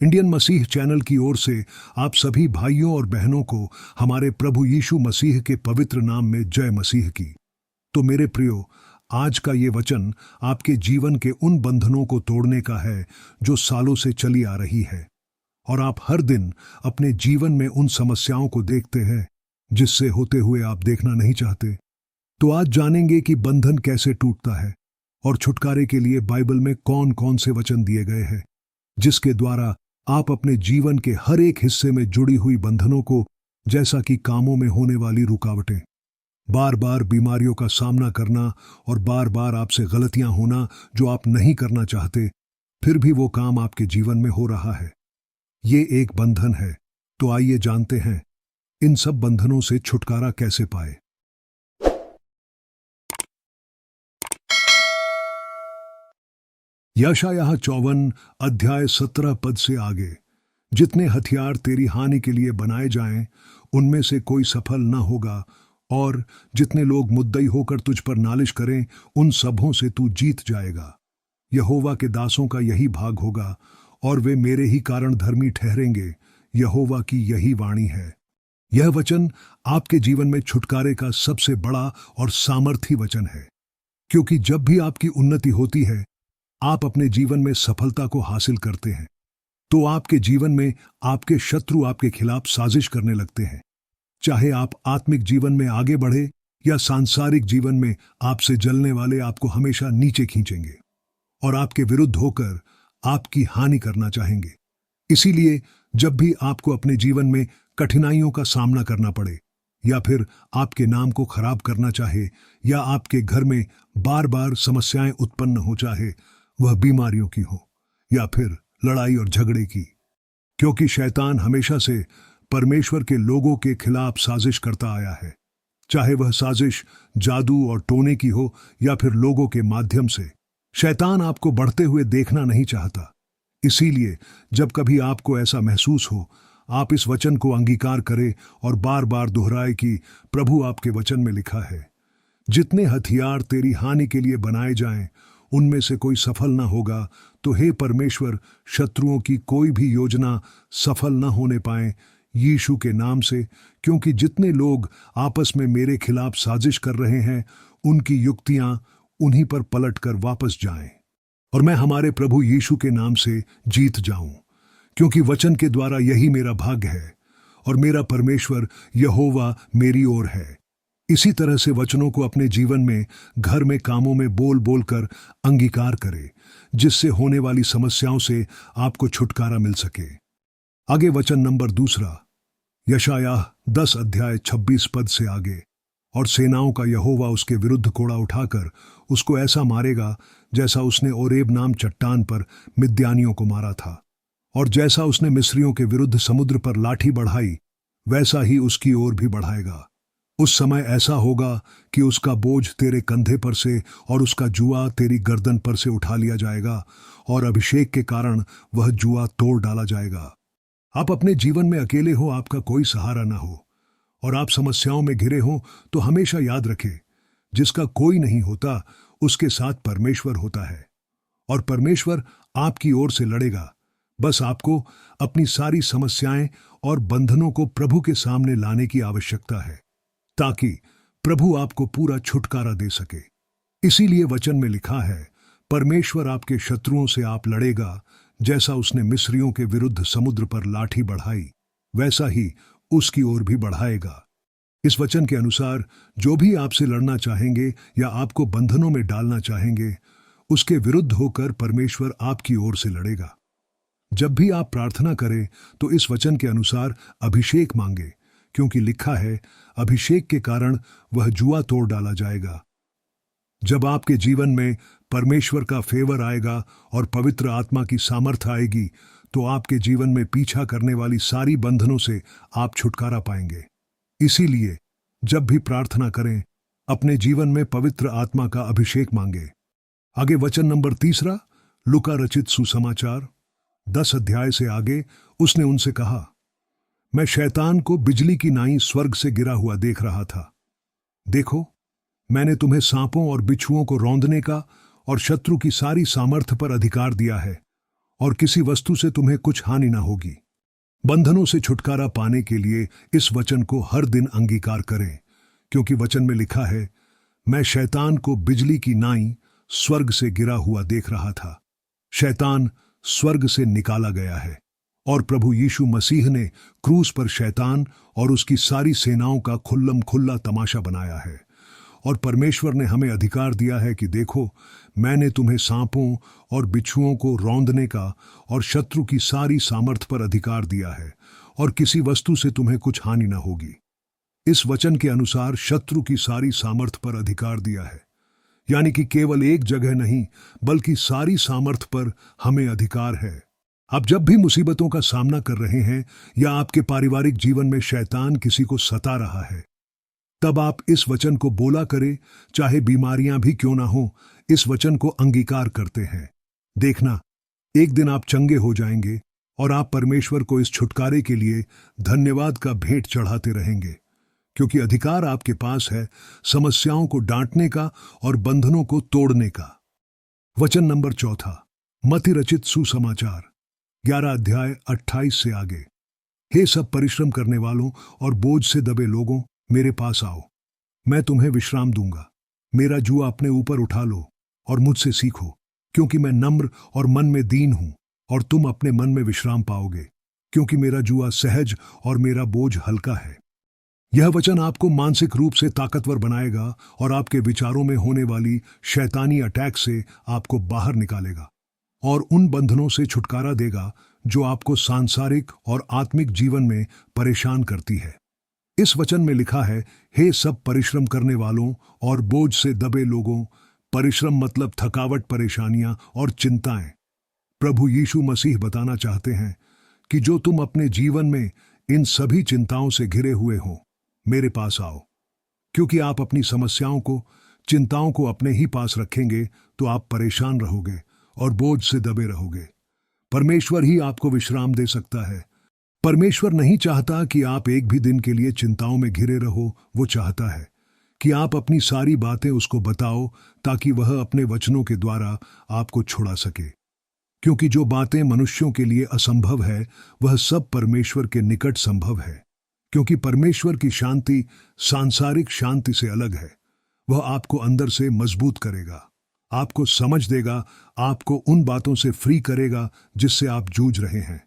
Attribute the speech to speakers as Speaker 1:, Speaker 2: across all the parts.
Speaker 1: Indian मसीह channel की ओर से आप सभी भाइयों और बहनों को हमारे प्रभु यीशु मसीह के पवित्र नाम में जय मसीह की। तो मेरे प्रियो, आज का ये वचन आपके जीवन के उन बंधनों को तोड़ने का है जो सालों से चली आ रही है, और आप हर दिन अपने जीवन में उन समस्याओं को देखते हैं जिससे होते हुए आप देखना नहीं चाहते। तो आज जानेंगे कि बंधन कैसे टूटता है और छुटकारे के लिए बाइबल में कौन कौन से वचन दिए गए हैं जिसके द्वारा आप अपने जीवन के हर एक हिस्से में जुड़ी हुई बंधनों को, जैसा कि कामों में होने वाली रुकावटें, बार बार बीमारियों का सामना करना और बार बार आपसे गलतियां होना जो आप नहीं करना चाहते, फिर भी वो काम आपके जीवन में हो रहा है, ये एक बंधन है। तो आइए जानते हैं इन सब बंधनों से छुटकारा कैसे पाए। यशायाह 54 अध्याय 17 पद से आगे, जितने हथियार तेरी हानि के लिए बनाए जाएं उनमें से कोई सफल न होगा, और जितने लोग मुद्दई होकर तुझ पर नालिश करें उन सबों से तू जीत जाएगा। यहोवा के दासों का यही भाग होगा और वे मेरे ही कारण धर्मी ठहरेंगे, यहोवा की यही वाणी है। यह वचन आपके जीवन में छुटकारे का सबसे बड़ा और सामर्थी वचन है, क्योंकि जब भी आपकी उन्नति होती है, आप अपने जीवन में सफलता को हासिल करते हैं, तो आपके जीवन में आपके शत्रु आपके खिलाफ साजिश करने लगते हैं। चाहे आप आत्मिक जीवन में आगे बढ़े या सांसारिक जीवन में, आपसे जलने वाले आपको हमेशा नीचे खींचेंगे और आपके विरुद्ध होकर आपकी हानि करना चाहेंगे। इसीलिए जब भी आपको अपने जीवन में कठिनाइयों का सामना करना पड़े, या फिर आपके नाम को खराब करना चाहे, या आपके घर में बार बार समस्याएं उत्पन्न हो, चाहे वह बीमारियों की हो या फिर लड़ाई और झगड़े की, क्योंकि शैतान हमेशा से परमेश्वर के लोगों के खिलाफ साजिश करता आया है, चाहे वह साजिश जादू और टोने की हो या फिर लोगों के माध्यम से। शैतान आपको बढ़ते हुए देखना नहीं चाहता। इसीलिए जब कभी आपको ऐसा महसूस हो, आप इस वचन को अंगीकार करें और बार बार दोहराए कि प्रभु आपके वचन में लिखा है, जितने हथियार तेरी हानि के लिए बनाए जाएं उनमें से कोई सफल न होगा। तो हे परमेश्वर, शत्रुओं की कोई भी योजना सफल न होने पाए यीशु के नाम से, क्योंकि जितने लोग आपस में मेरे खिलाफ साजिश कर रहे हैं, उनकी युक्तियां उन्हीं पर पलट कर वापस जाएं, और मैं हमारे प्रभु यीशु के नाम से जीत जाऊं, क्योंकि वचन के द्वारा यही मेरा भाग्य है और मेरा परमेश्वर यहोवा मेरी ओर है। इसी तरह से वचनों को अपने जीवन में, घर में, कामों में बोल बोल कर अंगीकार करें, जिससे होने वाली समस्याओं से आपको छुटकारा मिल सके। आगे वचन नंबर 2, यशायाह 10 अध्याय 26 पद से आगे, और सेनाओं का यहोवा उसके विरुद्ध कोड़ा उठाकर उसको ऐसा मारेगा जैसा उसने ओरेब नाम चट्टान पर मिद्यानियों को मारा था, और जैसा उसने मिस्रियों के विरुद्ध समुद्र पर लाठी बढ़ाई, वैसा ही उसकी ओर भी बढ़ाएगा। उस समय ऐसा होगा कि उसका बोझ तेरे कंधे पर से और उसका जुआ तेरी गर्दन पर से उठा लिया जाएगा, और अभिषेक के कारण वह जुआ तोड़ डाला जाएगा। आप अपने जीवन में अकेले हो, आपका कोई सहारा ना हो, और आप समस्याओं में घिरे हो, तो हमेशा याद रखें, जिसका कोई नहीं होता उसके साथ परमेश्वर होता है, और परमेश्वर आपकी ओर से लड़ेगा। बस आपको अपनी सारी समस्याएं और बंधनों को प्रभु के सामने लाने की आवश्यकता है, ताकि प्रभु आपको पूरा छुटकारा दे सके। इसीलिए वचन में लिखा है, परमेश्वर आपके शत्रुओं से आप लड़ेगा, जैसा उसने मिस्रियों के विरुद्ध समुद्र पर लाठी बढ़ाई, वैसा ही उसकी ओर भी बढ़ाएगा। इस वचन के अनुसार जो भी आपसे लड़ना चाहेंगे या आपको बंधनों में डालना चाहेंगे, उसके विरुद्ध होकर परमेश्वर आपकी ओर से लड़ेगा। जब भी आप प्रार्थना करें तो इस वचन के अनुसार अभिषेक मांगे, क्योंकि लिखा है, अभिषेक के कारण वह जुआ तोड़ डाला जाएगा। जब आपके जीवन में परमेश्वर का फेवर आएगा और पवित्र आत्मा की सामर्थ्य आएगी, तो आपके जीवन में पीछा करने वाली सारी बंधनों से आप छुटकारा पाएंगे। इसीलिए जब भी प्रार्थना करें, अपने जीवन में पवित्र आत्मा का अभिषेक मांगे। आगे वचन नंबर 3, लूका रचित सुसमाचार 10 अध्याय से आगे, उसने उनसे कहा, मैं शैतान को बिजली की नाई स्वर्ग से गिरा हुआ देख रहा था। देखो, मैंने तुम्हें सांपों और बिच्छुओं को रौंदने का और शत्रु की सारी सामर्थ्य पर अधिकार दिया है, और किसी वस्तु से तुम्हें कुछ हानि ना होगी। बंधनों से छुटकारा पाने के लिए इस वचन को हर दिन अंगीकार करें, क्योंकि वचन में लिखा है, मैं शैतान को बिजली की नाई स्वर्ग से गिरा हुआ देख रहा था। शैतान स्वर्ग से निकाला गया है और प्रभु यीशु मसीह ने क्रूस पर शैतान और उसकी सारी सेनाओं का खुल्लम खुल्ला तमाशा बनाया है। और परमेश्वर ने हमें अधिकार दिया है कि देखो, मैंने तुम्हें सांपों और बिच्छुओं को रौंदने का और शत्रु की सारी सामर्थ पर अधिकार दिया है, और किसी वस्तु से तुम्हें कुछ हानि न होगी। इस वचन के अनुसार शत्रु की सारी सामर्थ पर अधिकार दिया है, यानी कि केवल एक जगह नहीं बल्कि सारी सामर्थ पर हमें अधिकार है। आप जब भी मुसीबतों का सामना कर रहे हैं या आपके पारिवारिक जीवन में शैतान किसी को सता रहा है, तब आप इस वचन को बोला करें, चाहे बीमारियां भी क्यों ना हो, इस वचन को अंगीकार करते हैं। देखना, एक दिन आप चंगे हो जाएंगे और आप परमेश्वर को इस छुटकारे के लिए धन्यवाद का भेंट चढ़ाते रहेंगे, क्योंकि अधिकार आपके पास है समस्याओं को डांटने का और बंधनों को तोड़ने का। वचन नंबर 4, मत्ती रचित सुसमाचार 11 अध्याय 28 से आगे। हे सब परिश्रम करने वालों और बोझ से दबे लोगों, मेरे पास आओ, मैं तुम्हें विश्राम दूंगा। मेरा जुआ अपने ऊपर उठा लो और मुझसे सीखो, क्योंकि मैं नम्र और मन में दीन हूं, और तुम अपने मन में विश्राम पाओगे, क्योंकि मेरा जुआ सहज और मेरा बोझ हल्का है। यह वचन आपको मानसिक रूप से ताकतवर बनाएगा और आपके विचारों में होने वाली शैतानी अटैक से आपको बाहर निकालेगा और उन बंधनों से छुटकारा देगा जो आपको सांसारिक और आत्मिक जीवन में परेशान करती है। इस वचन में लिखा है, हे सब परिश्रम करने वालों और बोझ से दबे लोगों। परिश्रम मतलब थकावट, परेशानियां और चिंताएं। प्रभु यीशु मसीह बताना चाहते हैं कि जो तुम अपने जीवन में इन सभी चिंताओं से घिरे हुए हो, मेरे पास आओ, क्योंकि आप अपनी समस्याओं को, चिंताओं को अपने ही पास रखेंगे तो आप परेशान रहोगे और बोझ से दबे रहोगे। परमेश्वर ही आपको विश्राम दे सकता है। परमेश्वर नहीं चाहता कि आप एक भी दिन के लिए चिंताओं में घिरे रहो। वो चाहता है कि आप अपनी सारी बातें उसको बताओ, ताकि वह अपने वचनों के द्वारा आपको छुड़ा सके। क्योंकि जो बातें मनुष्यों के लिए असंभव है, वह सब परमेश्वर के निकट संभव है। क्योंकि परमेश्वर की शांति सांसारिक शांति से अलग है। वह आपको अंदर से मजबूत करेगा, आपको समझ देगा, आपको उन बातों से फ्री करेगा जिससे आप जूझ रहे हैं।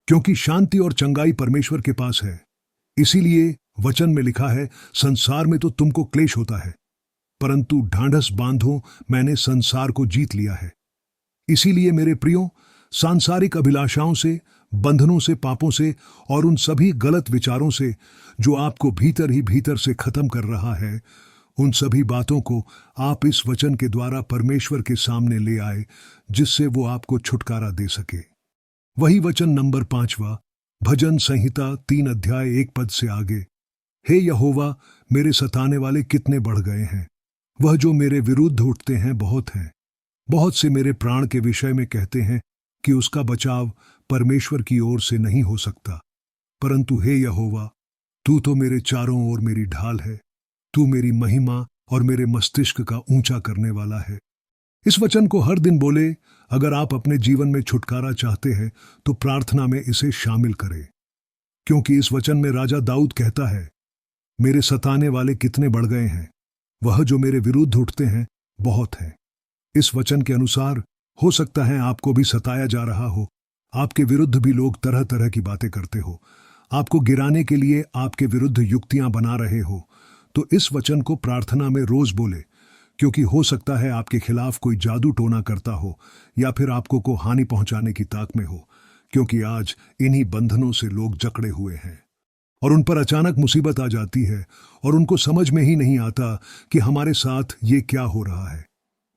Speaker 1: क्योंकि शांति और चंगाई परमेश्वर के पास है। इसीलिए वचन में लिखा है, संसार में तो तुमको क्लेश होता है, परंतु ढांढस बांधो, मैंने संसार को जीत लिया है। इसीलिए मेरे प्रियो, सांसारिक अभिलाषाओं से, बंधनों से, पापों से और उन सभी गलत विचारों से जो आपको भीतर ही भीतर से खत्म कर रहा है, उन सभी बातों को आप इस वचन के द्वारा परमेश्वर के सामने ले आए, जिससे वो आपको छुटकारा दे सके। वही वचन नंबर 5, भजन संहिता 3 अध्याय 1 पद से आगे। हे यहोवा, मेरे सताने वाले कितने बढ़ गए हैं, वह जो मेरे विरुद्ध उठते हैं बहुत हैं। बहुत से मेरे प्राण के विषय में कहते हैं कि उसका बचाव परमेश्वर की ओर से नहीं हो सकता। परंतु हे यहोवा, तू तो मेरे चारों ओर मेरी ढाल है। तू मेरी महिमा और मेरे मस्तिष्क का ऊंचा करने वाला है। इस वचन को हर दिन बोले। अगर आप अपने जीवन में छुटकारा चाहते हैं तो प्रार्थना में इसे शामिल करें, क्योंकि इस वचन में राजा दाऊद कहता है, मेरे सताने वाले कितने बढ़ गए हैं, वह जो मेरे विरुद्ध उठते हैं बहुत हैं। इस वचन के अनुसार हो सकता है आपको भी सताया जा रहा हो, आपके विरुद्ध भी लोग तरह तरह की बातें करते हो, आपको गिराने के लिए आपके विरुद्ध युक्तियां बना रहे हो। तो इस वचन को प्रार्थना में रोज बोले, क्योंकि हो सकता है आपके खिलाफ कोई जादू टोना करता हो या फिर आपको को हानि पहुंचाने की ताक में हो, क्योंकि आज इन्हीं बंधनों से लोग जकड़े हुए हैं और उन पर अचानक मुसीबत आ जाती है और उनको समझ में ही नहीं आता कि हमारे साथ ये क्या हो रहा है।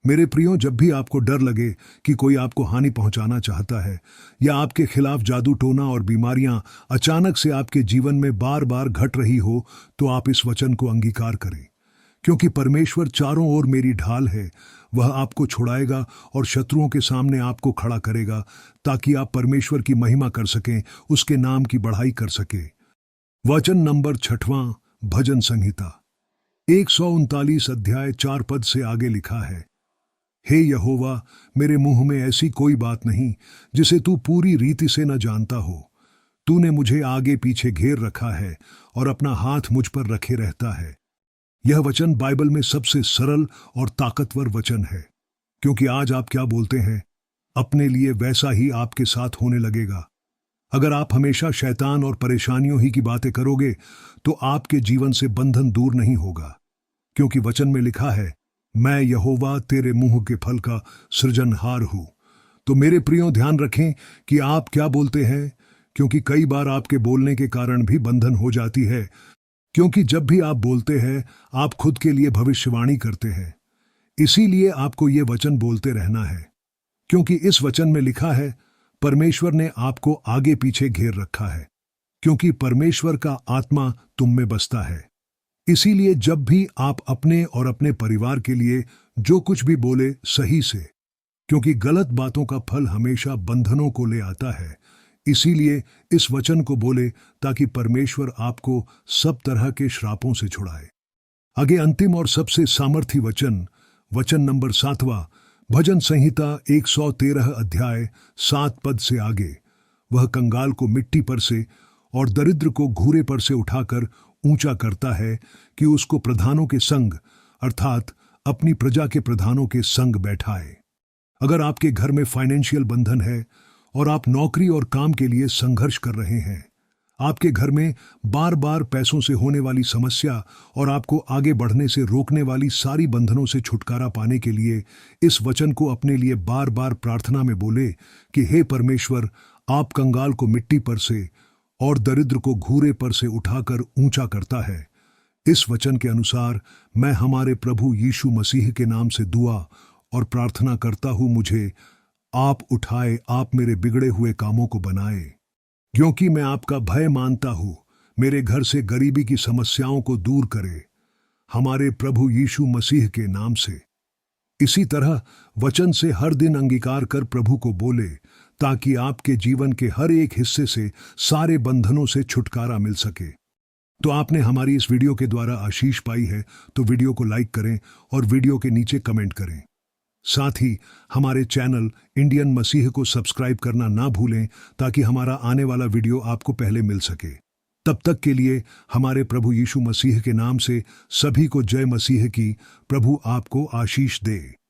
Speaker 1: मेरे प्रियो, जब भी आपको डर लगे कि कोई आपको हानि पहुंचाना चाहता है या आपके खिलाफ जादू टोना और बीमारियां अचानक से आपके जीवन में बार बार घट रही हो, तो आप इस वचन को अंगीकार करें, क्योंकि परमेश्वर चारों ओर मेरी ढाल है। वह आपको छुड़ाएगा और शत्रुओं के सामने आपको खड़ा करेगा, ताकि आप परमेश्वर की महिमा कर सकें, उसके नाम की बढ़ाई कर सके। वचन नंबर 6, भजन संहिता 139 अध्याय 4 पद से आगे लिखा है, हे यहोवा, मेरे मुंह में ऐसी कोई बात नहीं जिसे तू पूरी रीति से न जानता हो। तूने मुझे आगे पीछे घेर रखा है और अपना हाथ मुझ पर रखे रहता है। यह वचन बाइबल में सबसे सरल और ताकतवर वचन है, क्योंकि आज आप क्या बोलते हैं, अपने लिए वैसा ही आपके साथ होने लगेगा। अगर आप हमेशा शैतान और परेशानियों ही की बातें करोगे तो आपके जीवन से बंधन दूर नहीं होगा, क्योंकि वचन में लिखा है, मैं यहोवा तेरे मुंह के फल का सृजनहार हूं। तो मेरे प्रियो, ध्यान रखें कि आप क्या बोलते हैं, क्योंकि कई बार आपके बोलने के कारण भी बंधन हो जाती है। क्योंकि जब भी आप बोलते हैं, आप खुद के लिए भविष्यवाणी करते हैं। इसीलिए आपको ये वचन बोलते रहना है, क्योंकि इस वचन में लिखा है, परमेश्वर ने आपको आगे पीछे घेर रखा है, क्योंकि परमेश्वर का आत्मा तुम में बसता है। इसीलिए जब भी आप अपने और अपने परिवार के लिए जो कुछ भी बोले, सही से, क्योंकि गलत बातों का फल हमेशा बंधनों को ले आता है। इसीलिए इस वचन को बोले ताकि परमेश्वर आपको सब तरह के श्रापों से छुड़ाए। आगे अंतिम और सबसे सामर्थी वचन, वचन नंबर 7वां, भजन संहिता 113 अध्याय 7 पद से आगे। वह कंगाल को मिट्टी पर से और दरिद्र को घूरे पर से उठाकर ऊंचा करता है कि उसको प्रधानों के संग, अर्थात अपनी प्रजा के प्रधानों के संग बैठाए। अगर आपके घर में फाइनेंशियल बंधन है और आप नौकरी और काम के लिए संघर्ष कर रहे हैं, आपके घर में बार बार पैसों से होने वाली समस्या और आपको आगे बढ़ने से रोकने वाली सारी बंधनों से छुटकारा पाने के लिए इस वचन को अपने लिए बार बार प्रार्थना में बोले कि हे परमेश्वर, आप कंगाल को मिट्टी पर से और दरिद्र को घूरे पर से उठाकर ऊंचा करता है। इस वचन के अनुसार मैं हमारे प्रभु यीशु मसीह के नाम से दुआ और प्रार्थना करता हूं, मुझे आप उठाए, आप मेरे बिगड़े हुए कामों को बनाए, क्योंकि मैं आपका भय मानता हूं। मेरे घर से गरीबी की समस्याओं को दूर करे, हमारे प्रभु यीशु मसीह के नाम से। इसी तरह वचन से हर दिन अंगीकार कर प्रभु को बोले, ताकि आपके जीवन के हर एक हिस्से से सारे बंधनों से छुटकारा मिल सके। तो आपने हमारी इस वीडियो के द्वारा आशीष पाई है, तो वीडियो को लाइक करें और वीडियो के नीचे कमेंट करें। साथ ही हमारे चैनल इंडियन मसीह को सब्सक्राइब करना ना भूलें, ताकि हमारा आने वाला वीडियो आपको पहले मिल सके। तब तक के लिए हमारे प्रभु यीशु मसीह के नाम से सभी को जय मसीह की। प्रभु आपको आशीष दे।